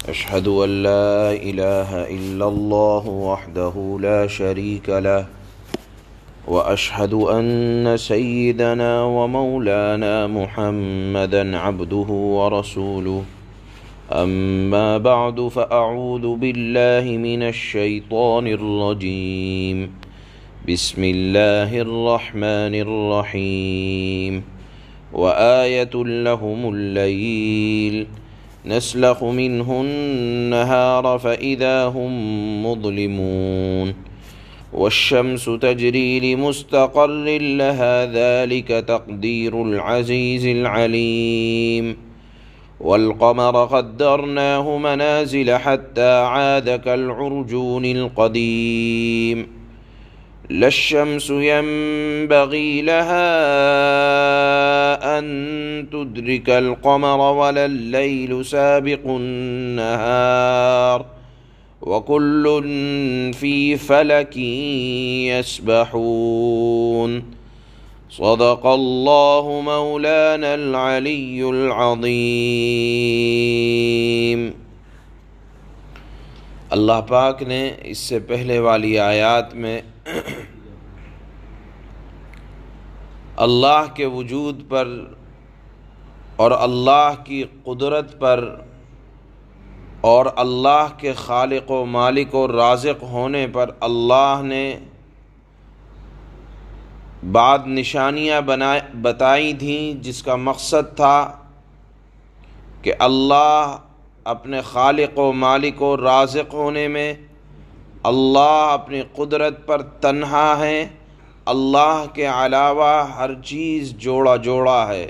أشهد أن لا إله إلا الله وحده لا شريك له وأشهد أن سيدنا ومولانا محمدا عبده ورسوله أما بعد فأعوذ بالله من الشيطان الرجيم بسم الله الرحمن الرحيم وآية لهم الليل نسلخ منه النهار فإذا هم مظلمون والشمس تجري لمستقر لها ذلك تقدير العزيز العليم والقمر قدرناه منازل حتى عاد كالعرجون القديم لا الشمس ينبغي لها أن تدرك القمر ولا الليل سابق النهار وكل في فلك يسبحون صدق الله مولانا العلي العظيم۔ اللہ پاک نے اس سے پہلے والی آیات میں اللہ کے وجود پر اور اللہ کی قدرت پر اور اللہ کے خالق و مالک و رازق ہونے پر اللہ نے بعض نشانیاں بتائی تھیں، جس کا مقصد تھا کہ اللہ اپنے خالق و مالک و رازق ہونے میں، اللہ اپنی قدرت پر تنہا ہے، اللہ کے علاوہ ہر چیز جوڑا جوڑا ہے۔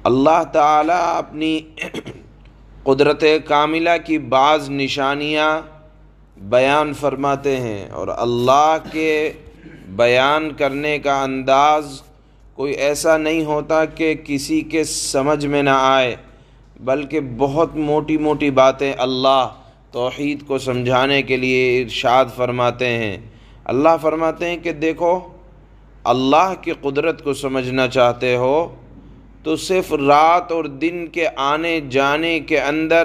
اللہ تعالیٰ اپنی قدرت کاملہ کی بعض نشانیاں بیان فرماتے ہیں، اور اللہ کے بیان کرنے کا انداز کوئی ایسا نہیں ہوتا کہ کسی کے سمجھ میں نہ آئے، بلکہ بہت موٹی موٹی باتیں اللہ توحید کو سمجھانے کے لیے ارشاد فرماتے ہیں۔ اللہ فرماتے ہیں کہ دیکھو، اللہ کی قدرت کو سمجھنا چاہتے ہو تو صرف رات اور دن کے آنے جانے کے اندر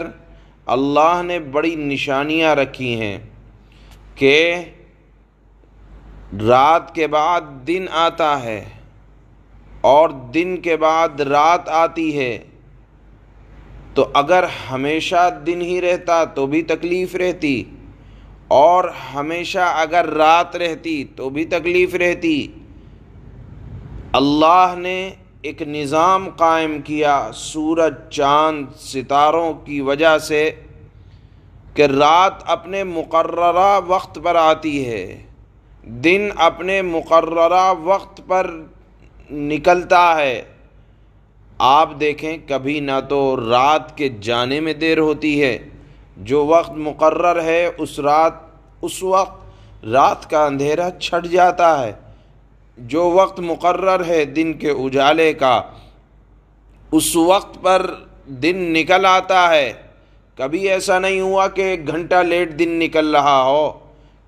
اللہ نے بڑی نشانیاں رکھی ہیں کہ رات کے بعد دن آتا ہے اور دن کے بعد رات آتی ہے، تو اگر ہمیشہ دن ہی رہتا تو بھی تکلیف رہتی، اور ہمیشہ اگر رات رہتی تو بھی تکلیف رہتی۔ اللہ نے ایک نظام قائم کیا سورج، چاند، ستاروں کی وجہ سے کہ رات اپنے مقررہ وقت پر آتی ہے، دن اپنے مقررہ وقت پر نکلتا ہے۔ آپ دیکھیں، کبھی نہ تو رات کے جانے میں دیر ہوتی ہے، جو وقت مقرر ہے اس وقت رات کا اندھیرا چھٹ جاتا ہے، جو وقت مقرر ہے دن کے اجالے کا اس وقت پر دن نکل آتا ہے۔ کبھی ایسا نہیں ہوا کہ 1 گھنٹہ لیٹ دن نکل رہا ہو،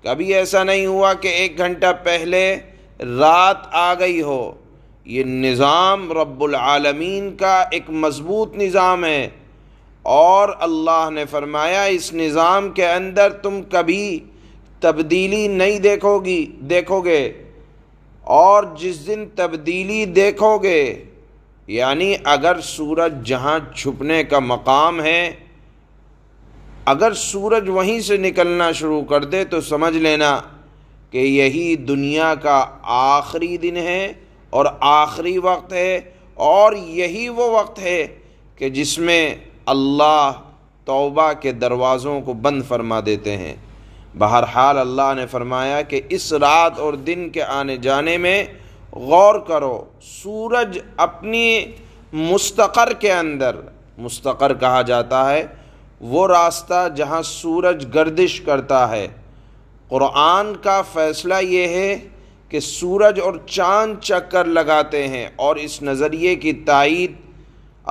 کبھی ایسا نہیں ہوا کہ 1 گھنٹہ پہلے رات آ گئی ہو۔ یہ نظام رب العالمین کا ایک مضبوط نظام ہے، اور اللہ نے فرمایا اس نظام کے اندر تم کبھی تبدیلی نہیں دیکھو گے، اور جس دن تبدیلی دیکھو گے، یعنی اگر سورج جہاں چھپنے کا مقام ہے، اگر سورج وہیں سے نکلنا شروع کر دے تو سمجھ لینا کہ یہی دنیا کا آخری دن ہے اور آخری وقت ہے، اور یہی وہ وقت ہے کہ جس میں اللہ توبہ کے دروازوں کو بند فرما دیتے ہیں۔ بہرحال اللہ نے فرمایا کہ اس رات اور دن کے آنے جانے میں غور کرو۔ سورج اپنی مستقر کے اندر، مستقر کہا جاتا ہے وہ راستہ جہاں سورج گردش کرتا ہے۔ قرآن کا فیصلہ یہ ہے کہ سورج اور چاند چکر لگاتے ہیں، اور اس نظریے کی تائید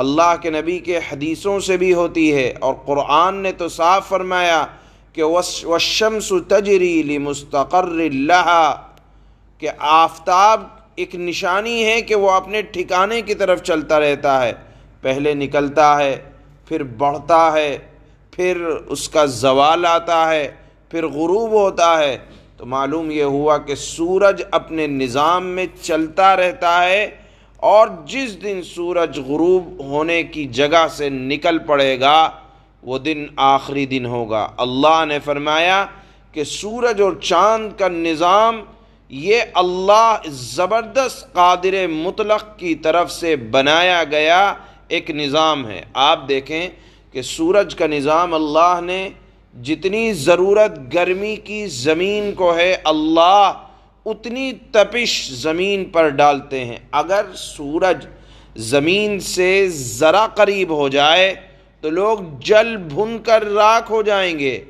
اللہ کے نبی کے حدیثوں سے بھی ہوتی ہے، اور قرآن نے تو صاف فرمایا کہ والشمس تجری لمستقر لہا، کہ آفتاب ایک نشانی ہے کہ وہ اپنے ٹھکانے کی طرف چلتا رہتا ہے، پہلے نکلتا ہے، پھر بڑھتا ہے، پھر اس کا زوال آتا ہے، پھر غروب ہوتا ہے، تو معلوم یہ ہوا کہ سورج اپنے نظام میں چلتا رہتا ہے، اور جس دن سورج غروب ہونے کی جگہ سے نکل پڑے گا وہ دن آخری دن ہوگا۔ اللہ نے فرمایا کہ سورج اور چاند کا نظام یہ اللہ زبردست قادر مطلق کی طرف سے بنایا گیا ایک نظام ہے۔ آپ دیکھیں کہ سورج کا نظام اللہ نے جتنی ضرورت گرمی کی زمین کو ہے، اللہ اتنی تپش زمین پر ڈالتے ہیں۔ اگر سورج زمین سے ذرا قریب ہو جائے تو لوگ جل بھن کر راکھ ہو جائیں گے۔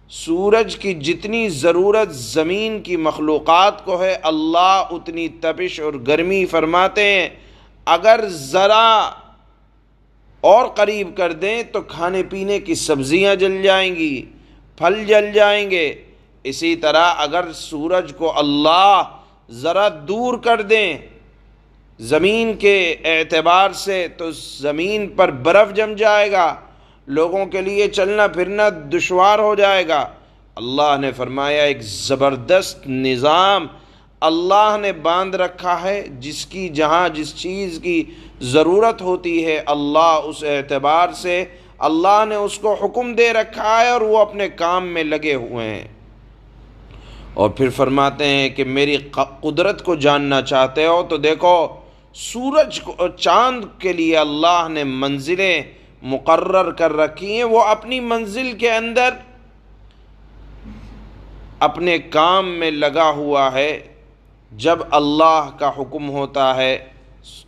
سورج کی جتنی ضرورت زمین کی مخلوقات کو ہے، اللہ اتنی تپش اور گرمی فرماتے ہیں۔ اگر ذرا اور قریب کر دیں تو کھانے پینے کی سبزیاں جل جائیں گی، پھل جل جائیں گے۔ اسی طرح اگر سورج کو اللہ ذرا دور کر دیں زمین کے اعتبار سے تو زمین پر برف جم جائے گا، لوگوں کے لیے چلنا پھرنا دشوار ہو جائے گا۔ اللہ نے فرمایا ایک زبردست نظام اللہ نے باندھ رکھا ہے، جس کی جہاں جس چیز کی ضرورت ہوتی ہے اللہ اس اعتبار سے اللہ نے اس کو حکم دے رکھا ہے، اور وہ اپنے کام میں لگے ہوئے ہیں۔ اور پھر فرماتے ہیں کہ میری قدرت کو جاننا چاہتے ہو تو دیکھو سورج کو چاند کے لیے اللہ نے منزلیں مقرر کر رکھی ہیں، وہ اپنی منزل کے اندر اپنے کام میں لگا ہوا ہے۔ جب اللہ کا حکم ہوتا ہے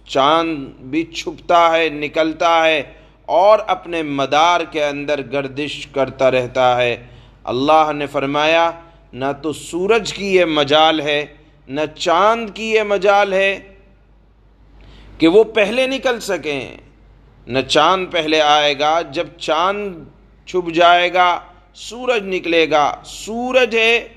چاند بھی چھپتا ہے، نکلتا ہے اور اپنے مدار کے اندر گردش کرتا رہتا ہے۔ اللہ نے فرمایا نہ تو سورج کی یہ مجال ہے نہ چاند کی یہ مجال ہے کہ وہ پہلے نکل سکیں۔ نہ چاند پہلے آئے گا، جب چاند چھپ جائے گا سورج نکلے گا۔ سورج ہے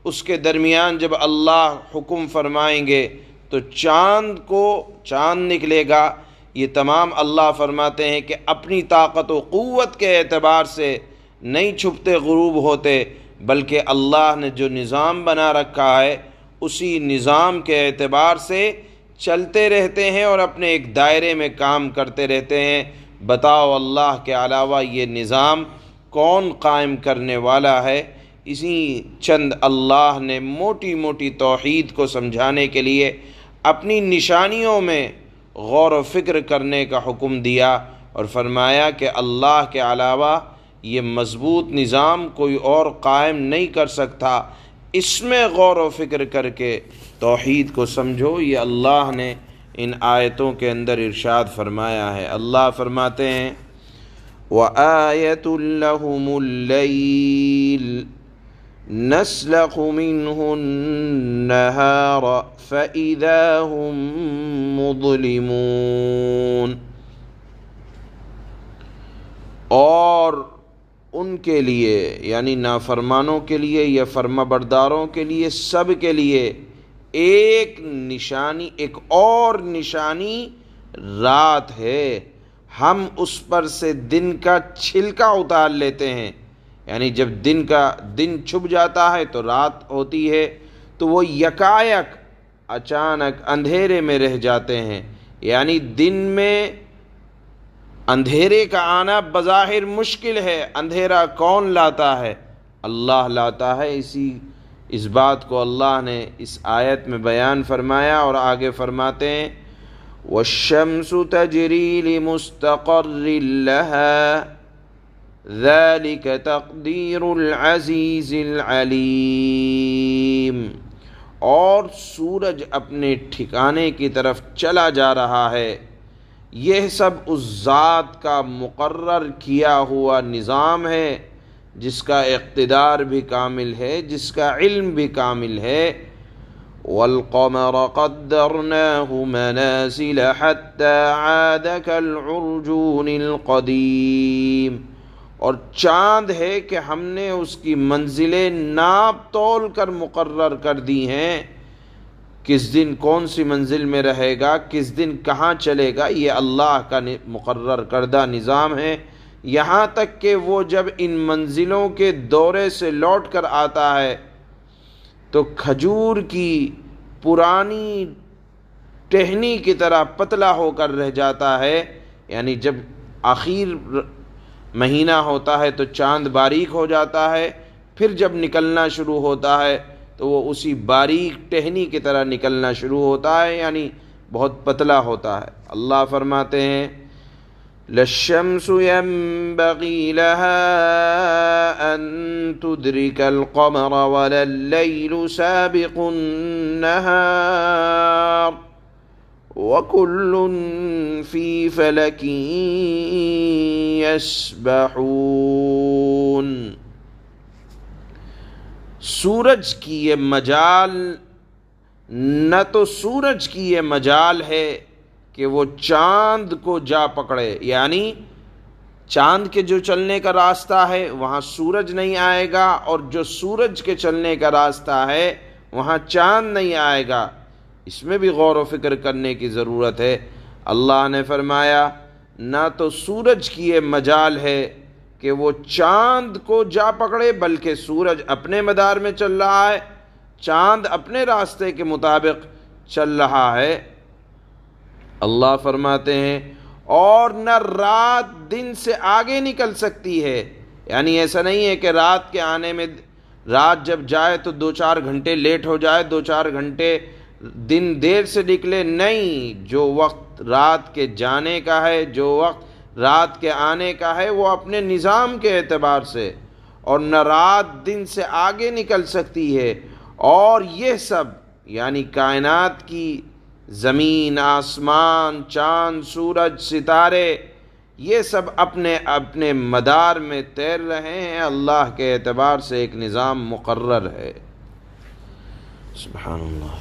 اس کے درمیان جب اللہ حکم فرمائیں گے تو چاند نکلے گا۔ یہ تمام اللہ فرماتے ہیں کہ اپنی طاقت و قوت کے اعتبار سے نہیں چھپتے غروب ہوتے، بلکہ اللہ نے جو نظام بنا رکھا ہے اسی نظام کے اعتبار سے چلتے رہتے ہیں اور اپنے ایک دائرے میں کام کرتے رہتے ہیں۔ بتاؤ اللہ کے علاوہ یہ نظام کون قائم کرنے والا ہے؟ اسی چند اللہ نے موٹی موٹی توحید کو سمجھانے کے لیے اپنی نشانیوں میں غور و فکر کرنے کا حکم دیا اور فرمایا کہ اللہ کے علاوہ یہ مضبوط نظام کوئی اور قائم نہیں کر سکتا۔ اس میں غور و فکر کر کے توحید کو سمجھو۔ یہ اللہ نے ان آیتوں کے اندر ارشاد فرمایا ہے۔ اللہ فرماتے ہیں وَآيَةٌ لَهُمُ اللَّيْلُ نَسْلَخُ مِنْهُ النَّهَارَ فَإِذَا هُمْ مُظْلِمُونَ۔ اور ان کے لیے یعنی نافرمانوں کے لیے یا فرما برداروں کے لیے سب کے لیے ایک نشانی، ایک اور نشانی رات ہے۔ ہم اس پر سے دن کا چھلکا اتار لیتے ہیں، یعنی جب دن چھپ جاتا ہے تو رات ہوتی ہے تو وہ یکایک اچانک اندھیرے میں رہ جاتے ہیں۔ یعنی دن میں اندھیرے کا آنا بظاہر مشکل ہے، اندھیرا کون لاتا ہے؟ اللہ لاتا ہے۔ اس بات کو اللہ نے اس آیت میں بیان فرمایا اور آگے فرماتے ہیں وَالشَّمْسُ تَجْرِي لِمُسْتَقَرٍّ لَهَا ذَلِكَ تَقْدِيرُ الْعَزِيزِ الْعَلِيمِ۔ اور سورج اپنے ٹھکانے کی طرف چلا جا رہا ہے، یہ سب اس ذات کا مقرر کیا ہوا نظام ہے جس کا اقتدار بھی کامل ہے، جس کا علم بھی کامل ہے۔ وَالْقَمَرَ قَدَّرْنَاهُ مَنَازِلَ حَتَّى عَادَ كَالْعُرْجُونِ الْقَدِيمِ۔ اور چاند ہے کہ ہم نے اس کی منزلیں ناپ تول کر مقرر کر دی ہیں، کس دن کون سی منزل میں رہے گا، کس دن کہاں چلے گا، یہ اللہ کا مقرر کردہ نظام ہے یہاں تک کہ وہ جب ان منزلوں کے دورے سے لوٹ کر آتا ہے تو کھجور کی پرانی ٹہنی کی طرح پتلا ہو کر رہ جاتا ہے. یعنی جب آخر مہینہ ہوتا ہے تو چاند باریک ہو جاتا ہے، پھر جب نکلنا شروع ہوتا ہے تو وہ اسی باریک ٹہنی کی طرح نکلنا شروع ہوتا ہے، یعنی بہت پتلا ہوتا ہے. اللہ فرماتے ہیں لَلشَّمْسُ يَنبَغِي لَهَا أَن تُدْرِكَ الْقَمَرَ وَلَا اللَّيْلُ سَابِقُ النَّهَارِ وَكُلٌّ فِي فَلَكٍ يَسْبَحُونَ. سورج کی یہ مجال، نہ تو سورج کی یہ مجال ہے کہ وہ چاند کو جا پکڑے، یعنی چاند کے جو چلنے کا راستہ ہے وہاں سورج نہیں آئے گا، اور جو سورج کے چلنے کا راستہ ہے وہاں چاند نہیں آئے گا. اس میں بھی غور و فکر کرنے کی ضرورت ہے. اللہ نے فرمایا نہ تو سورج کی یہ مجال ہے کہ وہ چاند کو جا پکڑے، بلکہ سورج اپنے مدار میں چل رہا ہے، چاند اپنے راستے کے مطابق چل رہا ہے. اللہ فرماتے ہیں اور نہ رات دن سے آگے نکل سکتی ہے. یعنی ایسا نہیں ہے کہ رات کے آنے میں، رات جب جائے تو 2-4 گھنٹے لیٹ ہو جائے، 2-4 گھنٹے دن دیر سے نکلے. نہیں، جو وقت رات کے جانے کا ہے، جو وقت رات کے آنے کا ہے، وہ اپنے نظام کے اعتبار سے، اور نہ رات دن سے آگے نکل سکتی ہے. اور یہ سب یعنی کائنات کی زمین، آسمان، چاند، سورج، ستارے، یہ سب اپنے اپنے مدار میں تیر رہے ہیں. اللہ کے اعتبار سے ایک نظام مقرر ہے. سبحان اللہ.